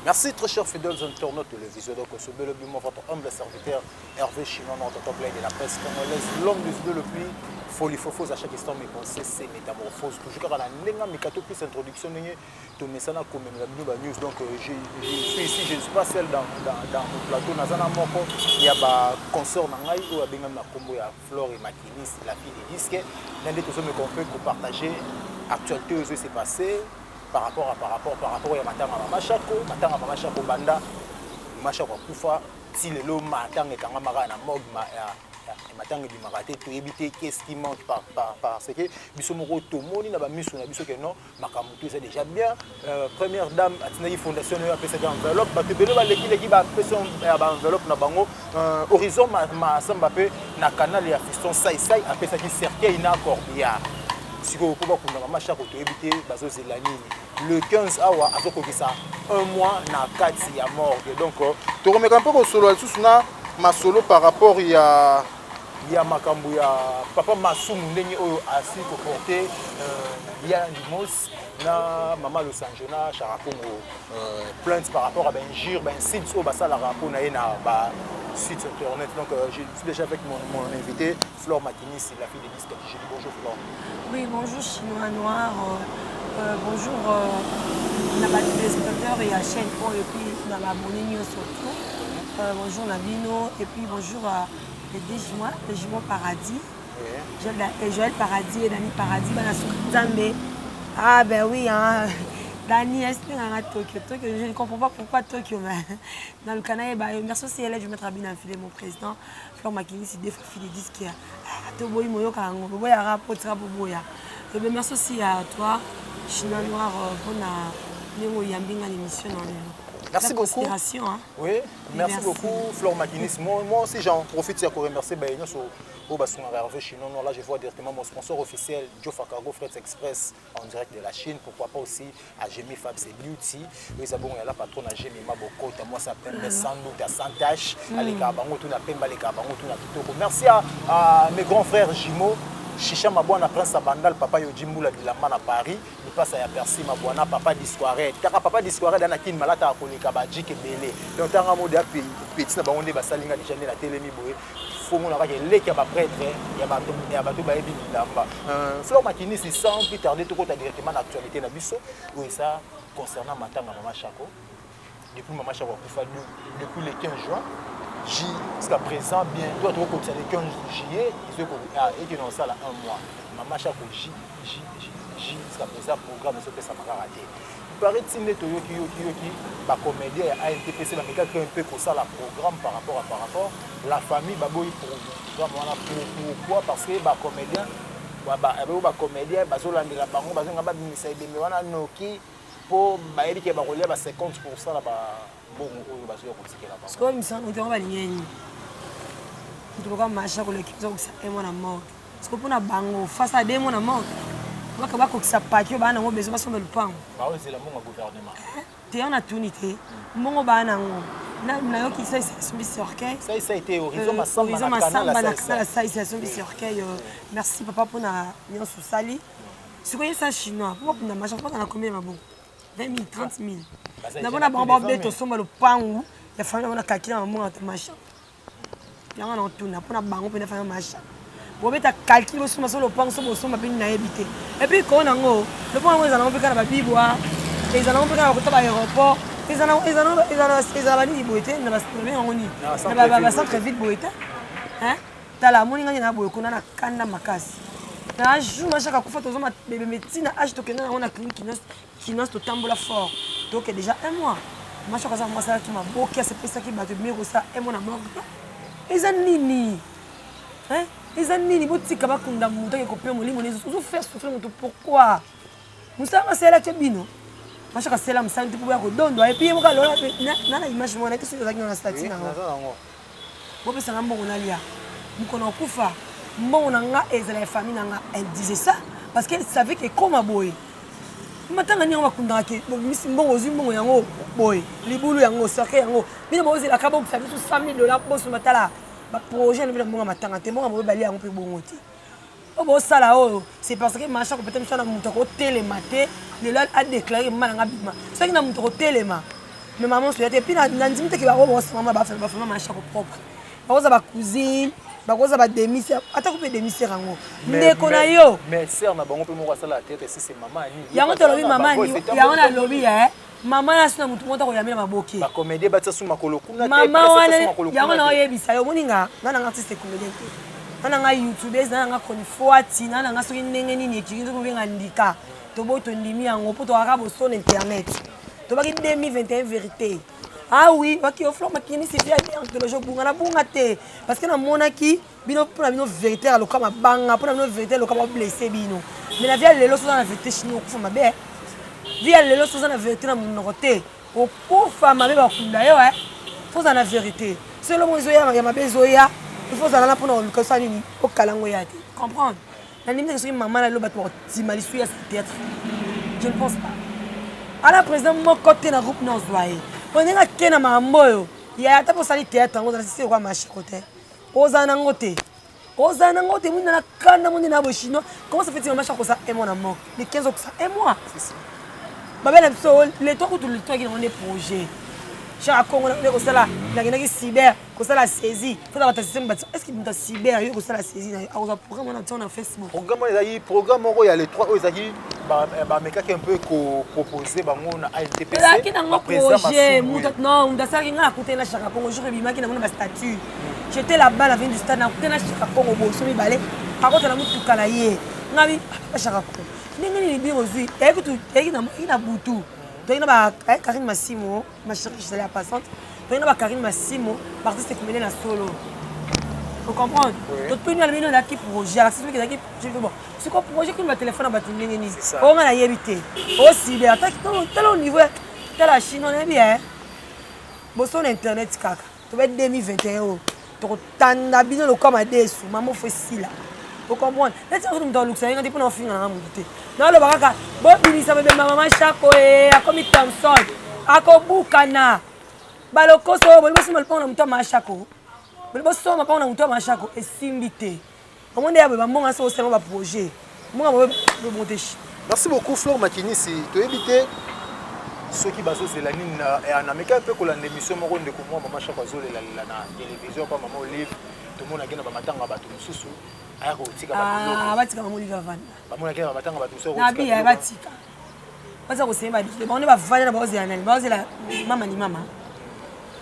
Merci très chers fidèles internautes de télévision. Donc, ce bel votre humble serviteur Hervé Chinon, notre top de la presse congolaise, l'homme du le plus folie faux à chaque instant, mes conseils, c'est métamorphose. Toujours car la nenga mécato plus introduction, tout mais ça n'a comme la news. Donc, je suis ici, je ne suis pas seul dans mon plateau. Nazana Moko, il y a un consort Nangaï ou à Bengan Makombo, il y a Flore et Makinis, la fille des disques. L'un des choses qu'on peut partager, actualité où c'est passé. Par rapport à matanga machako banda machako kufa si lelo matanga kanga mara na mog matanga di marate to éviter qu'est-ce qui manque parce que biso moko to moni na ba miso na biso que non makamutu c'est déjà bien première dame atina fondation a pesa enveloppe ba te belo ba leki ba pesa ba enveloppe na bango horizon ma samba pe na canal ya fiston sai a pesa ki cercueil na corbillard si vous pouvez machako to éviter bazo zelani le 15 awa azokokisa un mois na kati ya morgue donc to remettre un peu au solo sous na ma solo par rapport ya makambu ya papa masumu ndenge oyo asi ko porter ya limos na mama Los Angeles charakongo plainte par rapport à ben injure ben site au basala rapport na ba site internet donc je suis déjà avec mon invité Flore Makinis la fille des disques. Je dis bonjour Flore. Oui, bonjour Chinois Noir. Bonjour la téléspectateurs et à chaîne Pro et puis dans la monnaie surtout. Bonjour Nabino et puis bonjour à les jumeaux Paradis. Joël Paradis et Dani Paradis. Zambé. Ah ben oui, hein. Dani, est-ce que Tokyo, je ne comprends pas pourquoi Tokyo, mais dans le canal, merci aussi, je vais mettre à bien enfiler mon président. Flore Makinis, c'est des fois filer disques. Merci aussi à toi, Chinois Noir, pour l'émission. Merci beaucoup. Hein. Oui, merci beaucoup, Flore Makinis. Moi aussi, j'en profite pour remercier Hervé Chinon. Là, je vois directement mon sponsor officiel, Joe Fakago, Freight Express, en direct de la Chine. Pourquoi pas aussi à Jemmy Fabs et Beauty. Oui, c'est bon, il y a la patronne à Jemmy Maboko. Moi, ça peut sans doute à 100 tâches. Merci à mes grands frères jumeaux. Chicha Mabouana Prince Abandal, Papa Yojimboula de la à Paris, il passe à Percy Mabouana, Papa Discoiret. Car Papa Discoiret, dans la Kin Malata à Kolika, Badjik et Belé. Donc, tu as un mot de petit, Nabaonde Bassalinga, déjà la télé, il faut que les qui a prêtre, il y a Batou Baebi Lamba. Flore Makinis, c'est sans plus tarder, tout directement l'actualité de Bisso. Oui, ça, concernant Matanga Mama Chako, depuis Mama Chako, depuis le 15 juin. Jusqu'à présent, bientôt, tu vas continuer le 15 juillet, et tu as ça là un mois. Maman, chaque jusqu'à présent, le programme est ça m'a raté. Il paraît-il que les comédien à NTPC, mais créé un peu comme ça le programme par rapport la famille, pourquoi? Parce que les comédiens, pour bailler qui est relève à 50% là-bas. Parce que nous sommes en ligne. Nous avons marché avec l'équipe de mort. Parce que pour nous bango face à des mots mort. Moi quand on ça pas que bana besoin parce que le pain. Bah oui c'est le monde gouvernement. Tu en as tout nité. Mon bana na yo qui ça sur orgueil. Ça a été horizon massamba na ça sur orgueil. Merci papa pour na nion sous sali. C'est quoi ça chinois? Pour na marché pas na combien mabou? 20 000, 30 000. Nous avons un sommet le pain où la famille a calculé un mois de machin. Il y a un tour, on a bango pour faire un machin. Vous avez calculé le sommet sur le pain, sur le sommet pour habiter. Et puis, quand on a le pain, ils ont fait la bibois, ils ont fait l'aéroport, ils ont dit boité, ils ont centre vite boité. Dans la monnaie, il y a beaucoup de kanda makasi. Na jour machin ka kufa tozoma bébé médecine âge tokena on a clinique qui nous totambola fort donc déjà un mois machin ka ça moi ça qui m'a bloqué c'est pour ça qui m'a demandé ça et mon amour ils ont nini hein ils ont nini botika ba kunda muto ke kopia molimo les autres faire souffrir muto pourquoi musa c'est là que bino machin ka c'est là musa ndipo ya ko dondo et puis mo ka lola na image mo na que c'est ça qui on a statut na ngo bo ça ngambo on a lia mukono kufa mon nanga et la famille nanga elle disait ça parce qu'elle savait que comme boy matanga ni on va kunda ke bon ozu bon yango boy libulu yango sake yango bina bozi la kabo ça tout $100,000 boss matala ba projet le bon matanga te bon bali yango pe bon oti o bo sala o c'est parce que machin peut-être ça na muto ko télématé le là a déclaré malanga bima ça qui na muto ko téléma mais maman soya te puis na ndimi te ke ba ko maman ba faire ma chaque propre ba ko za ba cousine ba ko za ba demi-sœur ata ko pe demi-sœur rango ndeko na yo mais sœur na bango pe moko sala tête si c'est maman ni yango to lobi maman ni yango na lobi maman na sina mutu mota ko yamela maboki ba comédie ba tsasu makolo kuna te maman wana yango na oyebisa yo moninga nana nga artiste comédien te nana nga youtubers nana nga konifuati nana nga soki ndenge nini ekiki nzoki mobenga ndika toboyi tondimi yango mpo tokaka bosona internet tobaki 2021 vérité ah oui baki oflor makini c'est bien anthologie bunga na bunga te parce que namonaki bino mpona bino vérité aloka mabanga mpona bino vérité aloka bablesse bino mais na via lelo soza na vérité chino okufa mabe via lelo soza na vérité na monoko te okufa mabe bakunda yo foza na vérité selo mo ezoya ya mabe ezoya ifo ozala mpona oluka osala nini okalango ya te comprendre nandimi teke soki mama na lelo bato bakotima lisu ya sa théâtre je ne pense pas ala président moko te na groupe na ozwa ye ondenge ake na makambo oyo ya ata mpo osali théâtre yango ozala sisi ekwa mashiko te ozala nango te mwina na kanda mwinde na bochinois comment ça fait mama shako kosa un mois na moko de 15 kosa un mois babela biso letoi kutu letoi eki nango nde projet chaque Congo na kosala nakendaki cyber kosala saisie fota bato système bâtiment est ce que moto cyber yo kosala saisie na akozwa programme wana tia na Facebook programme wana ezalaki programme moko ya les trois oyo ezalaki bamekaki un peu koproposer bango na ANTPC ezalaki nango projet non moto asalaki ngai nakutani na chaka Congo jour ebimaki nango na bastatut j'étais là-bas na vene du stade nakutani na chaka Congo boso mibale akota na motuka na ye ngai bachaka Congo ndenge nini bino ozwi eyaki na butu toyina ba Karine Massimo ma chérie je la passante toyina ba Karine Massimo artiste comédien na solo vous comprenez donc tout le monde a qui projet artiste qui a qui bon c'est quoi projet que ma téléphone a battu ndenge nini on a yebité aussi bien attaque tel au niveau tel la Chine on est bien bosso internet kaka to ba 2021 to tanda bino le comme adesu maman faut si là vous comprenez là tu vas dans luxe ngati pona ofinga na muté na lo bakaka bo bimisa bebe mama shako akomi Thompson akobukana balokoso boliboso malpona muto mashako boliboso mapona muto mashako esimbité omonde ya beba mbonga so sema ba projet mbonga bo monter. Merci beaucoup Flore Makinisi to éviter ceux qui baso zelanine na meka pe ko la émission moko ndeko moi mama shako azolela na télévision pa mama Olive tout le monde a gagné matanga bato mususu aya ko tika bato batika mama Olive vanda bamona gagné matanga bato so na bi ya batika baza ko semba dite ba on ba vanda na ba ozela ba ozela mama ni mama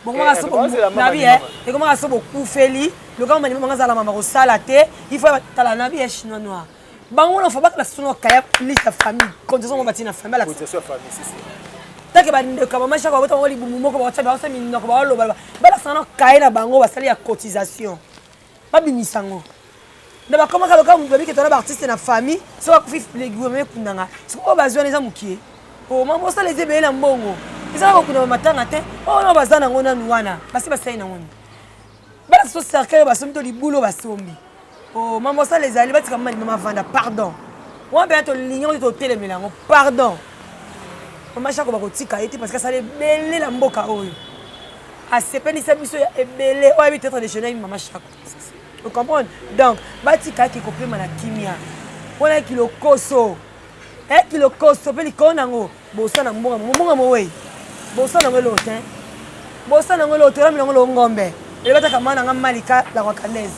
bon on va so na bi et comment on so beaucoup feli le quand mama ngasa la mama ko sala te il faut tala na bi ya chinois noir bango on faut pas que la sono kaya liste famille condition on bâtir na famille la condition famille si take bande ka mama shaka bota ngoli bumu moko ba tsabe ba minno ko ba lo ba la sono kaya na bango ba sali ya cotisation babimisango na bakomaka loka mutu babiki tona baartiste na famille so bakufi legime kundanga sikoyo bazwa eza mokie mama osala eza ebele na mbongo ezala kokunda bamatanga te oyo no baza nango nanu wana basi basali nango ni bala so cercueil basombi to libulo basombi mama osala ezali batika mama limama vanda pardon wana mpe tolingi totelemela yango pardon mama shako bakotika ye te parce que asala ebele na mboka oyo asepelisa biso ya ebele oyo yebi tetre déjeuner mama shako. Vous comprenez? Donc, batika qui complète na kimia. On a kilo koso. Kilo koso pe likonango. Bosa na mbonga mowe. Bosa na ngolo te. Bosa na ngolo te la milongo ngombe. Le bataka mana nga malika la wakanese.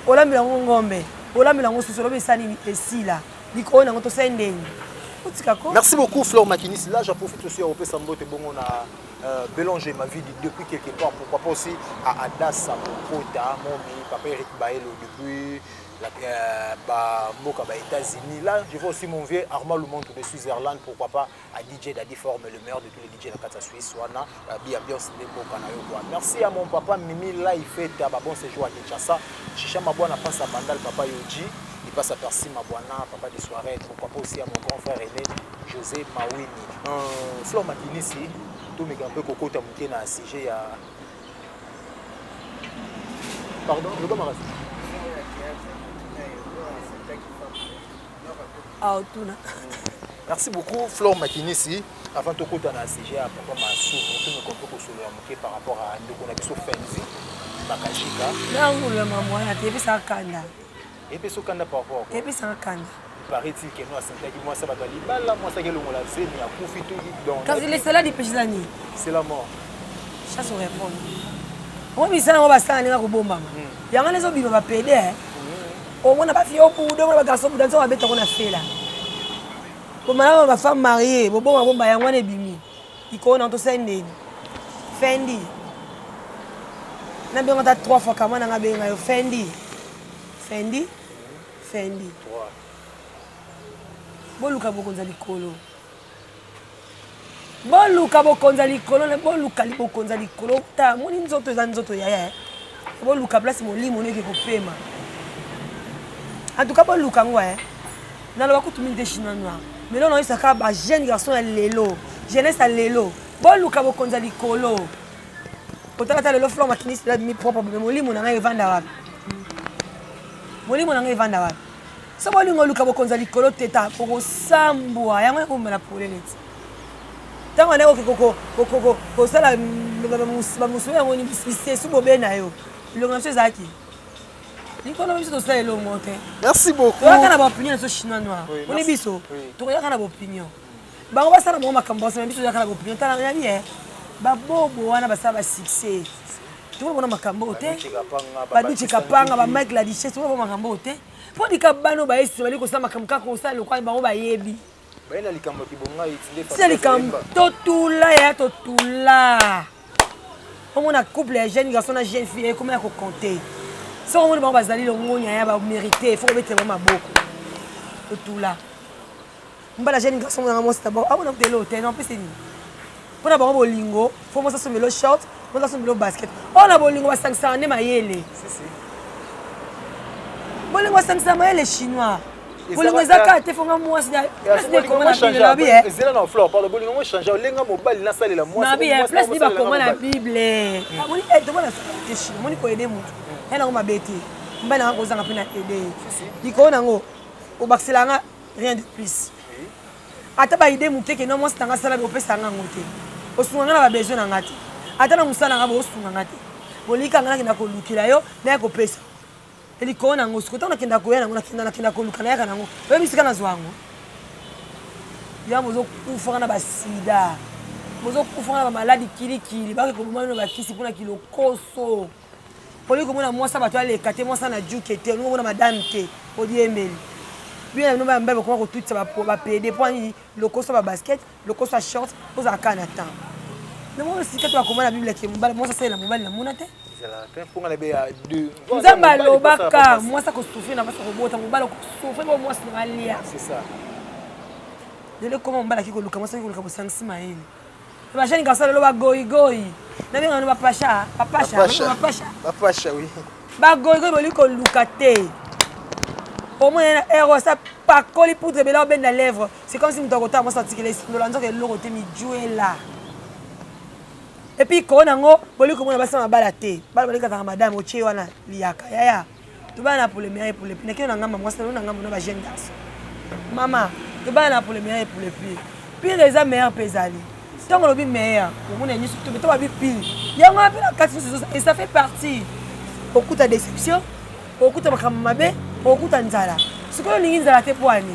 Ola milongo ngombe. Ola milongo susolo be sani esila. Likonango to sendeni. Merci beaucoup Flore Makinis. Là, j'en profite aussi à Opé Sambo et bon, on a mélangé ma vie depuis quelque part. Pourquoi pas aussi à Adas, à Pota, Momi, Papa Eric Baelo depuis les États-Unis. Là, je vois aussi mon vieux Armand Lumonto de Switzerland. Pourquoi pas à DJ Daddy Forme, le meilleur de tous les DJ de la Suisse. Merci à mon papa Mimi. Là, il fait un bon séjour à Kinshasa. Chicha Mabouana passe à Bandal, Papa Yoji. Il passe à Percy Mabouana, papa de soirée. Pourquoi pas aussi à mon grand frère aîné, José Mawini. Flore Makinisi, tout mes gambes Coco Tamouké na CG à. Pardon, le camarade. Merci beaucoup Flore Makinisi. Avant de côté na CG à papa Massou, pour tout mes gambes Coco Solo par rapport à nous qu'on a besoin Fenzi, Bakajika. Là on le maman, il y a des ça kanda. Et puis, ce qu'on a par rapport. Et puis, ça kanda. paraît-il que nous, à Saint-Aki, moi, ça va dans l'Ibala, moi, ça qui est le mot la zénie, à Koufito, donc. Quand les salades, ils pêchent l'année. C'est la mort. Chasse au répondre. Moi, je suis allé à la bombe. Il y a des gens qui vont péder. Au moins, on n'a pas fait au bout, on a garçon, on a fait là. Pour ma femme mariée, bon, il y a un bimi. Il connaît tout ça. Fendi. On a 3 fois comme on a bien Fendi. Fendi. Fendi. Bon, Luka Bokonza Likolo. Bon, Luka Bokonza Likolo. Bon, Luka Bokonza Likolo. Ta, mon inzoto zanzoto yaya. Bon, Luka place mon lit, mon nez qui est paiement. En tout cas, bon, Luka, ouais. Dans le coup, tout le monde est chinois noir. Mais là, on a eu ça, jeune garçon à l'élo. Jeunesse à l'élo. Bon, Luka Bokonza Likolo. Pourtant, tu as le flot maquiniste, là, mes propres, mais mon lit, mon anga est vendable. Mon lit, mon anga est vendable. Si vous avez Luka Bokonza Likolo, teta, pour Sambua, il y a un peu de problème. Tant qu'on a que ça, la moussouille, on est sous Bobena. Le grand chose qui. Merci beaucoup. Tu as une opinion sur Chinois noir. On est biso. Tu as une opinion. On va faire un peu mais biso, tu as une opinion. Tu as une opinion. Bobo, on a un succès. Tu vois, on a un cambote. Baduche Kapanga, ba Mike la Dichesse, tu vois, on a un cambote. Pour les cabano, bah, c'est vrai que ça m'a comme ça, le coin, bah, on va y aller. C'est les camps. Totula, ya totula. On a couple, les jeunes garçons, les jeunes filles, comment on peut compter? Si on va aller au monde, il va mériter, il faut mettre vraiment beaucoup. Totula. On va la jeune garçon, on a un d'abord. Ah, on a de l'hôtel, non, c'est ni. Pour avoir un bolingo, il faut que ça le short, il faut que ça le basket. On a un bolingo, ça c'est un émaillé. Bolingo, ça c'est les Chinois. Bolingo, ça c'est un moi, c'est comment on appelle la Bible. C'est là dans fleur, par le bolingo, changer. Lenga mobile, na salle la moi. Na Bible, place ni ba comment la Bible. On dit tu vois la Chine, on dit ko aider mutu. Elle on m'a bêté. Mbana ko zanga pena aider. Diko nango. O bakselanga rien de plus. Ata ba aider mutu ke no mo stanga sala be opesa nga ngote. Osunga na ba besoin na ngati. Ata na musala nga bo osunga ngati. Bolika nga na ko lukila yo na ko pesa. Eli kona ngo sikuta unakenda kuena unakenda kolukana yaka nango wewe bisika na zwango ya mozo kufa na basida mozo kufa na maladi kilikili baki ko mwana bakisi kuna kilo koso poli ko mwana mwasa bato ale kate mwasa na juke te ngo mwana madame te odi emeli bien no ba mbabe ko ko tutsa ba pede point le koso ba basket le koso short oza kana temps mais moi aussi quand tu vas commander la Bible qui mbala moi ça c'est la mobile na monate pour aller à 2. Nzamba lobaka moi ça ko souffrir na pas ko bota mobala ko souffrir moi c'est malia c'est ça dele comment mbala ki ko luka moi ça ko luka bo sangsi maele ba jeune garçon lo ba goyi na bien on ba pasha oui ba goyi boli ko luka te au moins héros ça pas coller pour te bela ben la lèvre c'est comme si on t'entend moi ça tirer le lanzo que le côté mi jouer là. Et puis quand on a boli comme on a passé ma balate bala bali kata madame oche wana liaka yaya tu bana pour le meilleur pour le pire que on a ngamba moi ça on a ngamba no ba jeune garçon maman tu bana pour le meilleur pour le pire pire les meilleurs pesali tant on le meilleur pour mon ni surtout mais toi bi pire ya on a la quatre et ça fait partie beaucoup de déception beaucoup de makambe beaucoup de nzala ce que lingi nzala te poani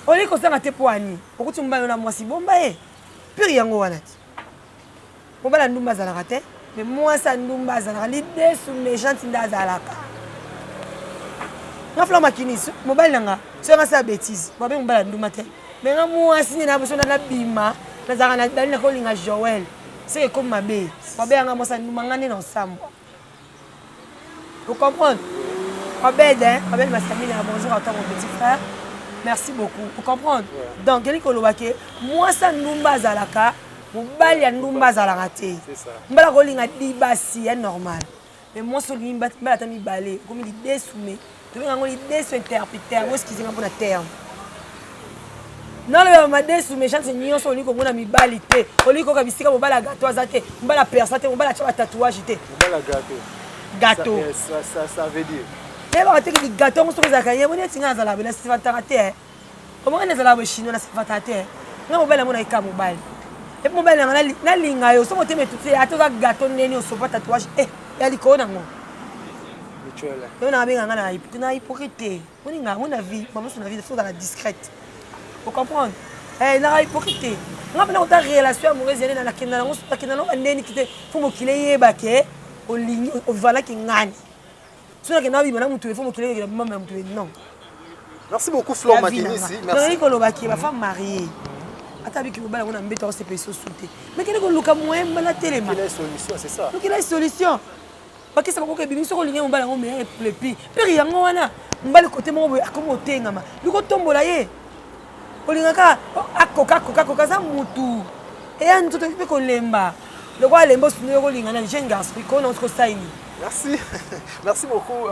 oli ko sanga te poani beaucoup tu mbayo na mwasi bomba pire yango wana ti mobala ndumba azalaka te mais mwasi ndumba azalaka l'idée sous méchante nda azalaka nga fula makinisi mobali nanga so nga sa bêtise babe mobala ndumba te mais nga mwasi ni na boso na bima nazalaka na dali na kolinga Joël c'est comme mabe babe nga mwasi ndumba nga ne na ensemble vous comprenez Abed Abed Massamine bonjour à toi mon petit frère. Merci beaucoup. Vous comprenez? Donc, quelqu'un qui dit moi, ça ndumba zalaka, mobali ya ndumba zalaka te. C'est ça. Mbala kolinga dibasi est normal. Mais moi, ce limba mbala tami balé, comme il dit soumis. Tu veux ngoli des interpréter, où est-ce qu'ils ont pour la terre? Non, le made soumis, chance nyon so liko mona mi balité. Oliko ka bisika mobala gâteau azate, mbala persate, mbala chaba tatouage te. Mbala Gâteau. Ça veut dire et bah tu dis gâteau on se fait zakaya on est tinga za la bela c'est fataraté comment on est za la chinois c'est fataraté na mobile mon aika mobile et mobile na linga yo so mote me tout c'est ato za gâteau neni o so pas tatouage ya likona ngo spirituel. On a bien un hypocrite. On a vie, maman son vie, il faut dans la discrète. Vous comprenez? Eh, na hypocrite. On a bien une relation amoureuse, il y a qui faut me qu'il ba ke au ligne au voilà qui ngani. Si on a bien madame tu faut me qu'il maman tu non. Merci beaucoup Flore Makinisi. Merci. Donc il faut ma femme mariée. Attends que bala on a mbeta on se paye sauter. Mais quel est le cas moins bala télé. Quelle est la solution, c'est ça? Donc il a une solution. Parce que ça va que bibi soko linga mbala on mais pour le pi. Peri yango wana mbala côté mo akomo tengama. Luko tombola ye. Olingaka akoka za mutu. Et un tout petit peu kolemba. Le roi lembo sunu ko linga na jeune garçon ko non ko saini. Merci. Merci beaucoup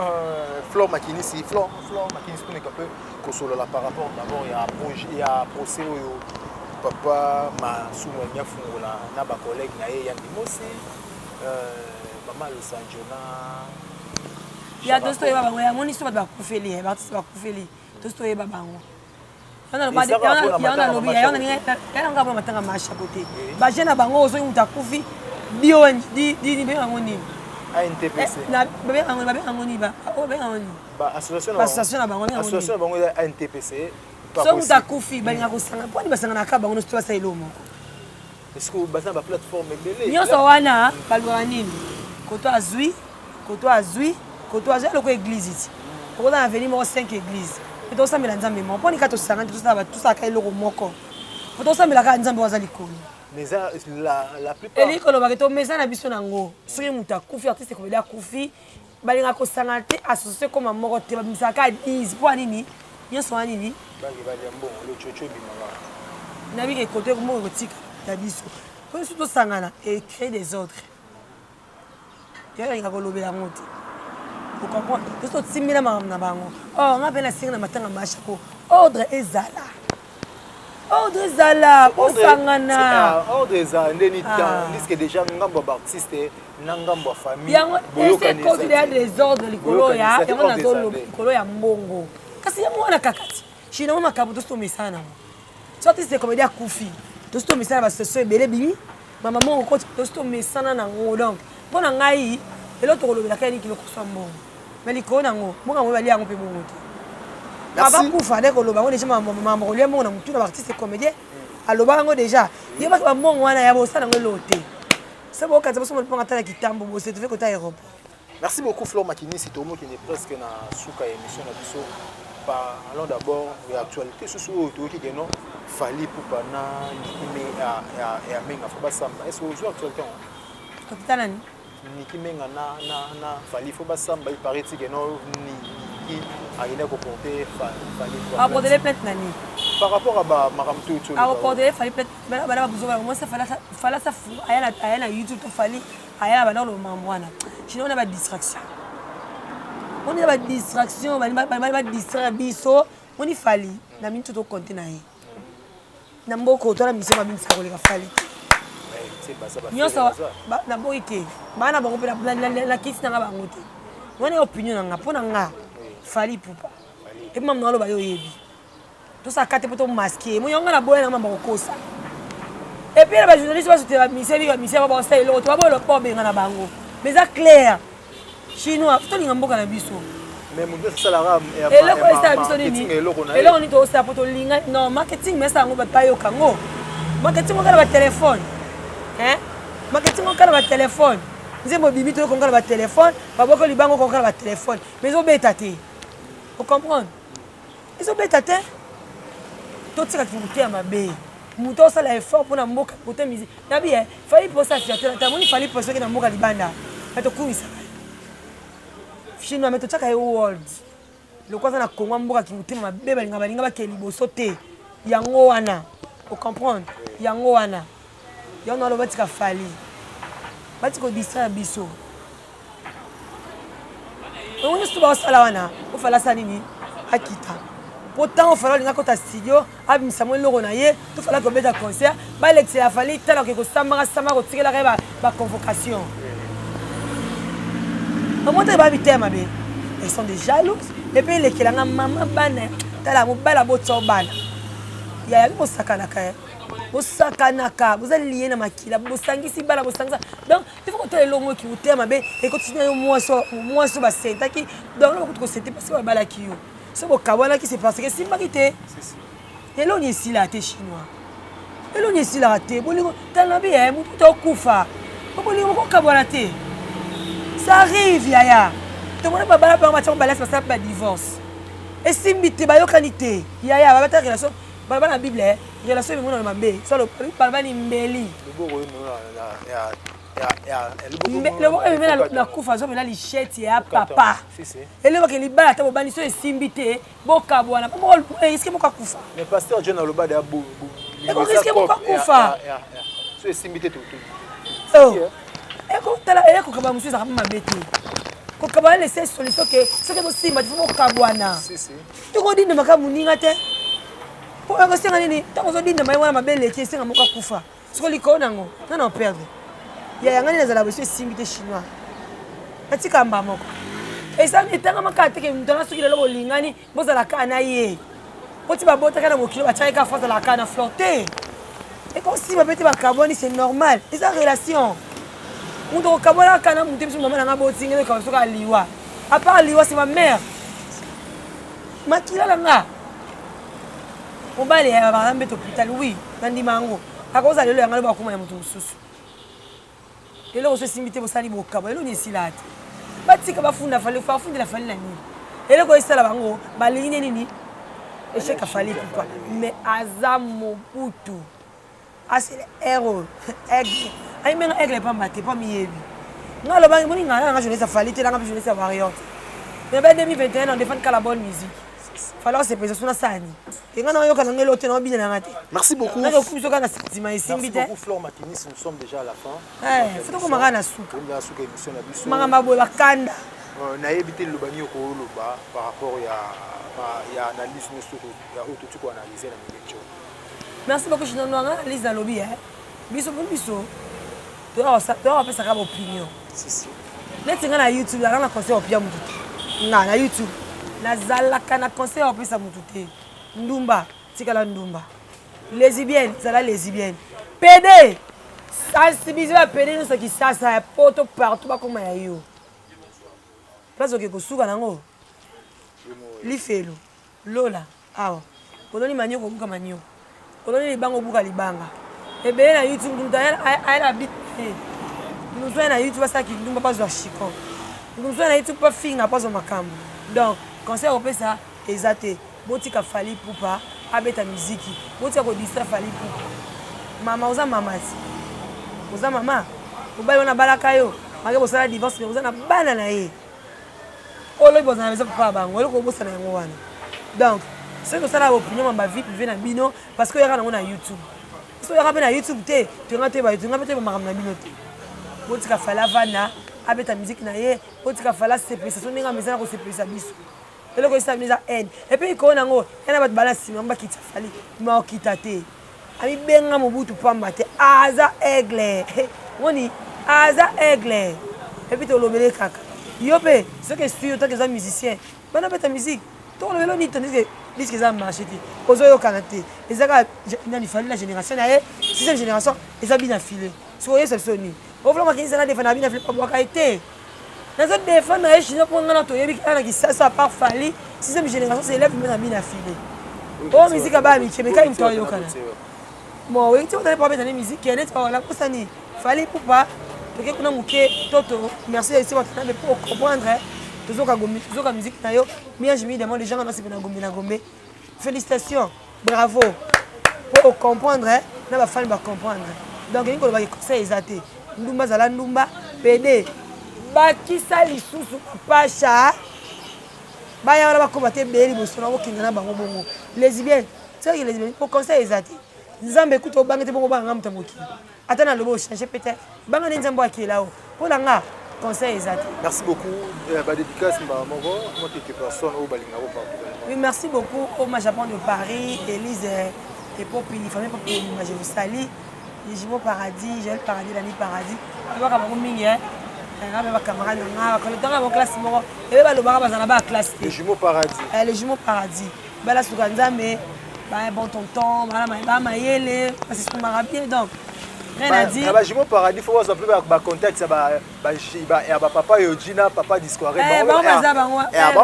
Flore Makinisi. Flore Makinisi on est un peu kosolola par rapport d'abord il y a procès papa ma soumounia fungola na ba collègue na ye ya Mimosi maman le Sanjona ya dosto ye baba ya moni so ba kufeli ba kufeli dosto ye baba ngo yana ba yana lobi yana ni yana ngaba matanga masha kote ba jena bango so muta kufi bio di be ngo ni ANTPC na be ngo ni ba o be ngo ni ba association na bango ya ANTPC so muta kufi balinga kusanga poni basanga na kaba ngono sitwa sa ilomo est-ce que baza ba plateforme belé nyoso wana balwa nini koto azui le ko église ici ko na avenir mo 5 églises et to samela nzambe mo poni ka to sanga to sa ba tout ça ka eloko moko ko to samela ka nzambe waza likolo mais la plupart eli ko lo ba to mesa na biso nango soki muta kufi artiste ko belia kufi balinga ko sanga te associé comme moko te ba misaka 10 po nini nyoso wana nini le chocho bimanga na bi ke côté ko mo ko tika ya biso ko surtout sangana et créer des ordres ya ko lobela ngoti vous comprenez tout simila na bango oh nga pena singa na matanga mashako ordre ezala o sangana ordre ezala ndeni disque déjà ngambo ba artiste na ngambo famille boyo kanisa c'est quoi des ordres likolo ya yango na tolo likolo ya mbongo kasi yango wana kakati chino makabu to mesana sorti c'est comme dia kufi to mesana ba seso ebele bimi mama mongo ko to mesana na ngolong bona ngai elo to kolobela kani kilo kuswa mbongo mais likolo nango monga mo bali yango pe mongo te baba kufa de koloba ngo déjà mama kolia mongo na mutu na artiste comédien aloba ngo déjà yeba ba mongo wana ya bosana ngo lote sebo ka tsaboso mo ponga tala kitambo bo se te fe kota Europe. Merci beaucoup Flore Makinisi tomo qui est presque na suka émission na biso. Parlons d'abord de l'actualité. Ce soir, il y a un Fally Ipupa et Amenga Fobasamba. Est-ce que vous avez l'actualité? Capitaine Niki Menga na Fally Fobasamba, il paraît que non Niki a une comporté Fally. A porter les plaintes nani. Par rapport à Maramtou Tcholo. A porter Fally plainte. Bala besoin moi ça fallait ça fou. Ayana YouTube to Fally. Ayana bana lo mamwana. Sinon on a pas de distraction. On a pas de distraction, on a distraire biso, on y Fally na mintu to compter na ye. Na mboko to na mission ba binsa ko le Fally. Nyoso na boike. Bana bango pe la kisi na bango te. Wana opinion nga pona nga Fally Ipupa. Et mam na lo ba yo yebi. To sa kate poto masquer, mo yonga na boya na mamba ko kosa. Et puis les journalistes va soutenir mission ba style lo to ba lo po benga na bango. Mais ça clair. Chinois, tout le monde a biso. Mais mon Dieu, c'est la rame. Et là, quoi, c'est marketing. Et là, on est aussi à poto linga. Non, marketing, mais ça, on va pas y kango. Marketing, on a le téléphone. Hein? Marketing, on a le téléphone. Nous avons bibi tout on a le téléphone. Papa ko libango on a le téléphone. Mais ils ont bêtaté. Vous comprenez? Ils ont bêtaté. Tout ça qui vous à ma baie. Muto ça l'effort pour na mboka côté musique. Nabi, Fally pour ça fiateur. T'as moni Fally pour ça que na mboka libanda. Mais to kuisa. Chinois mais totaka e world le quoi ça na Congo mboka ki mutima mabe balinga ba ke liboso te yango wana vous comprendre yango wana yango lo batika Fally batiko distraire biso on est tout ba sala wana o fala sa nini akita pourtant on fala linga kota studio abi Samuel loko na ye to fala ko beta concert ba l'excella Fally tala ko samba ko tikela ba convocation. Ils sont des jaloux. Et puis les qui ont maman bana, t'as la mobile à bout de bana. Il y a un mot sakanaka. bosakanaka boza lié na makila bosangisi bala bosangisa donc il faut que tu aies l'homme qui vous t'aime et continuer moi so basentaki donc là ko sente parce que bala ki yo so bokabwana qui c'est parce que simba ki te elo ni sila te chinois elo ni sila te bolingo tanabi mutu to kufa bolingo ko kabwana te ça arrive yaya to mona babala pa match balance parce que pas divorce et simbi te bayokani te yaya ba ta relation ba na bible relation me mona mabe so le parba ni mbeli le bo e mena na kufa zo mena li cheti ya papa ele ba ke libala ta bobani so simbi te boka bwana pa mo est-ce que mo ka kufa mais pasteur John aloba da bo est-ce que mo ka kufa so simbi te tout oh eko tala eko kaba musu za mabe te ko kaba laisser solution que ce que mo simba tu mo ka bwana tu ko dinde maka muninga te pour rester nini tant que dinde mai wana mabele te senga mo ka kufa so liko nango na perdre ya ngani nazala bosi simbi te chinois atika mba moko esa etanga makate ke mtona soki lelo bolingani bozala kana ye oti babota kana mokilo bataka ka face la kana flotter et comme si babete ba carbone c'est normal esa relation on doit kabona kana mutu biso mama nga botinga ne ka soka liwa à part liwa c'est ma mère makila langa on ba le ba rambe to hôpital oui nandi mango akoza lelo yanga ba kuma ya mutu mususu lelo so simbi te bosali bokabo lelo ni silate batika bafunda fale fafundela fale na nini ele ko isala bango balingi nini échec fale pourquoi mais azamo butu asile héros aigle ay men aigle pas maté pas miyebi ngalo bangi moni ngana jeunesse fale te nga jeunesse variante mais ben 2021 on défend la bonne musique falloir se peser sur la scène et ngana yo kana ngelo te na bina ngate merci beaucoup ngalo kubiso kana sentiment isimbi te merci beaucoup Flore Matinis nous sommes déjà à la fin faut ko magana suka on a suka émission na biso manga boy bakanda na yebite lobani ko loba par rapport ya analyse nous ya auto tu ko analyser na média. Merci beaucoup je donne analyse dans lobby biso pour biso to on peut ça comme opinion si net ngana YouTube la conseil opinion mutu na YouTube nazalaka na conseil on peut ça mutu te ndumba tikala ndumba lesbienne zala lesbienne PD sensibiliser la PD nous ce qui ça poto partout ba comme ya yo place que kosuka nango lifelo lola awa kodoni manyo ko buka manyo kodoni libango buka libanga ebe na YouTube nous ayela bit nous na YouTube ça qui ndumba pas zo chiko nous na YouTube pas finga pas zo makambo donc conseil on peut ça exacté botika fali pupa abeta muziki botika ko distra fali pupa mama oza mamati oza mama obali na balaka yo mage bosala divorce mais oza na bana na ye olo boza na beza papa bango olo ko bosa na yango wana donc c'est que ça la opinion ma vie privée na bino parce que yaka na YouTube so yaka na YouTube te tu ngate ba YouTube ngate ba makam na bino te botika fala vana abeta muziki na ye botika fala sepesa so ninga mezana ko sepesa biso et le ça nous a aide et puis quand on a ngo yana bat balance on ba kita fali ma kita te ami benga mobutu pamba te aza aigle woni aza aigle et puis to lobele kaka yope ce que sûr tant que les musiciens bana beta musique to lobelo ni tandis que disque ça marché ti ozo yo kanate ezaka nani fali la génération na sixième génération eza bien affilé soyez ce soni au fond ma kinisa na defana bien affilé pas été dans cette défense na chino pour ngana to yebi kana ki ça part fali sixième génération c'est élève même bien affilé oh musique ba mi chemeka into yo kana bon oui tu vas pas mettre musique qui est net pas là pour ça ni fali poupa to ke kuna muke toto merci ici votre pour comprendre tozoka musique na yo bien je me demande les gens dans ce na gombe félicitations bravo pour comprendre na ba fan ba comprendre donc il faut ba conseil exacté ndumba zala ndumba PD bakisa lisusu pasha baya wana bakoma te beli bosona bokinga na bango bongo lesbienne c'est que lesbienne pour conseil exacté nzambe kuto banga te bongo banga mutamoki ata na lobo changer peut-être banga nzambo akela o pour nga conseil exacté. Merci beaucoup ba dédicace ba mongo moi quelques personnes au balinga au partout. Oui, merci beaucoup au Japon de Paris, Élise et Popi, famille Popi, je vous salue. Les Jumeaux Paradis, Joël Paradis, Dani Paradis. Tu vois comme mingi hein. On va camarade nga, quand le temps va classe moko, et va le bara bazana ba classe. Les Jumeaux Paradis. Les Jumeaux Paradis. Bala suka nzambe bon tonton, mayele, parce que c'est m'a bien donc. Rien à dire. Bah Jimo Paradis faut voir plus ba contexte ba papa Yojina papa Discoire. Bon baza bango.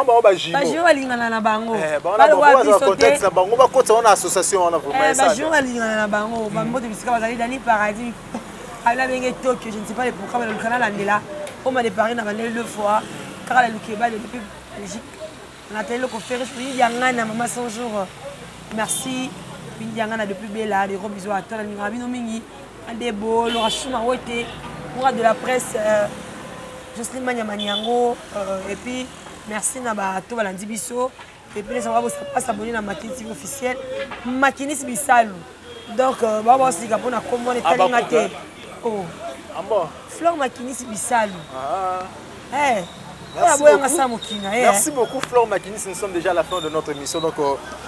Bon ba Jimo. Ba Jimo alingana na bango. Ba lo contexte na bango ba kota na association on a vraiment ça. Ba Jimo alingana na bango. Ba mbote bisika bazali dali Paradis. Ala bengi Tokyo, je ne sais pas les pourquoi mais le canal andela. On m'a déparé na bandel deux fois. Car la Lukeba depuis Belgique. On a télé le conféré, je dis yangana maman son jour. Merci. Puis yangana depuis Bella, des gros bisous à toi la Mingabino Mingi. Adebo, Laura Chouma Ouete, pour de la presse, Jocelyne Maniamanyango, et puis merci à tout Valandi Bisso, et puis ça va pas s'abonner à Makini TV officiel, Makini Bissalou. Donc, on va aussi pour la commande et oh, Flore Makini Bissalou. Merci beaucoup Flore Makinis, nous sommes déjà à la fin de notre émission. Donc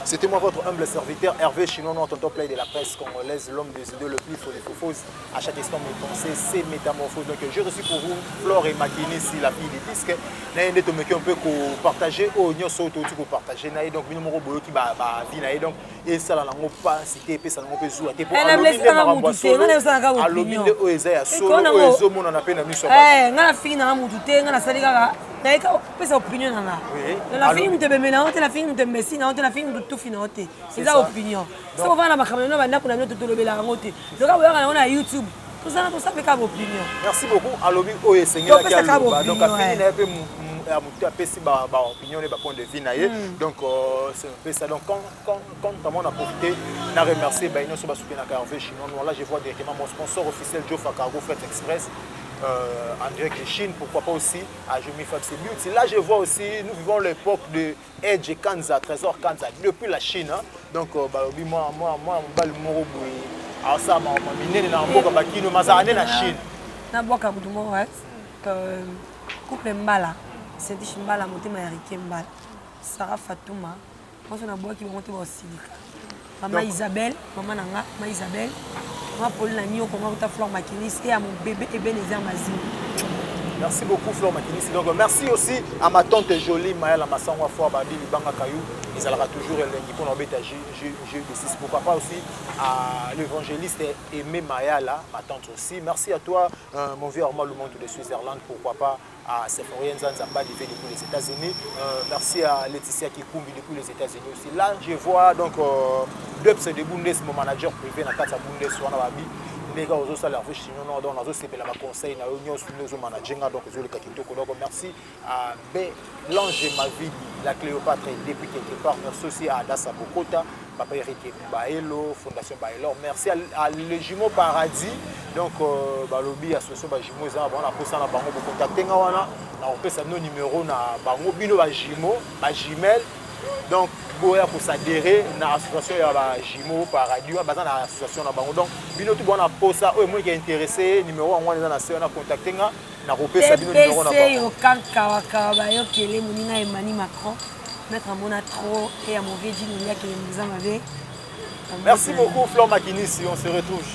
c'était moi votre humble serviteur Hervé Chinon, notre tonton play de la presse congolaise, l'homme des idées le plus faux. À chaque instant mes pensées, c'est métamorphose. Donc j'ai reçu pour vous Flore et Makinis, la fille des disques. Naïne to meki un peu partager au nyoso to pour partager naï donc bino moko boyo ki ba vie naï donc et ça la lango pas cité pe ça lango pe zuwa te pour alobinde o eza ya solo o ezo mona na pe na miso ba ngana fille na mutu te ngana salika naika pesa opinion nanga la fille mute bemela honte la fille mute mbesi na honte la fille mute tout fina honte c'est ça opinion so va na makameno ba ndako na nyoto to lobela ngote donc aboyaka na YouTube tout ça fait ka opinion. Merci beaucoup alobi o esengela ki aloba donc a fini na pe mutu apesi ba opinion et ba point de vue na ye donc c'est un peu ça donc quand on a profité na remercier ba ino so ba soutenir na Hervé Chinon là je vois directement mon sponsor officiel Joe Facargo Fret Express André Chine, pourquoi pas aussi à Jumi Fax Beauty. Là, je vois aussi, nous vivons l'époque de Edge Kanza, Trésor Kanza, depuis la Chine. Hein. Donc, moi, je suis alors ça, je suis venu à Chine. Couple Mbala, c'est dit Mbala, monté ma Eric Mbala. Sarah Fatouma, moi, je suis un qui va monter au Silika. Maman Isabelle, maman Nanga, maman Isabelle. Paul Nani, comment tu as Flore Makinis et à mon bébé Ebenezer Mazine. Merci beaucoup Flore Makinis. Donc merci aussi à ma tante jolie Maëla Massangwa Foua Babi Libanga Kayou. Ils allaient toujours l'équipe pour l'embêter G6. Pourquoi pas aussi à l'évangéliste Aimé Maëla, ma tante aussi. Merci à toi, mon vieux Armand Lumont de Suisse-Irlande. Pourquoi pas à Sephorien Zanzamba depuis les États-Unis. Merci à Laetitia Kikumbi depuis les États-Unis aussi. Là, je vois donc Dubs de Bundes, mon manager privé dans Kata Bundes, Wanababi. Les gars, aux autres, conseil, donc merci à Bélange Mavi, la Cléopâtre depuis quelque part. Merci aussi à Adassa Bokota, Papa Eric Baelo, Fondation Baelo. Merci à Le Jumeau Paradis, donc Balobi, Association Bajimo, on a posé un bango pour contacter. On a fait nos numéros na bango, bino Bajimo, Bajimel. Donc, pour s'adhérer à l'association Jimo Paradis, dans l'association donc bino tout bon pour ça au moins qui est intéressé numéro on a contacté na repé ça bino numéro na ba yo kele moninga Emmanuel Macron mettre mona trop et à mon vieux dit nous y a que nous avez. Merci beaucoup Flore Makinis, on se retrouve.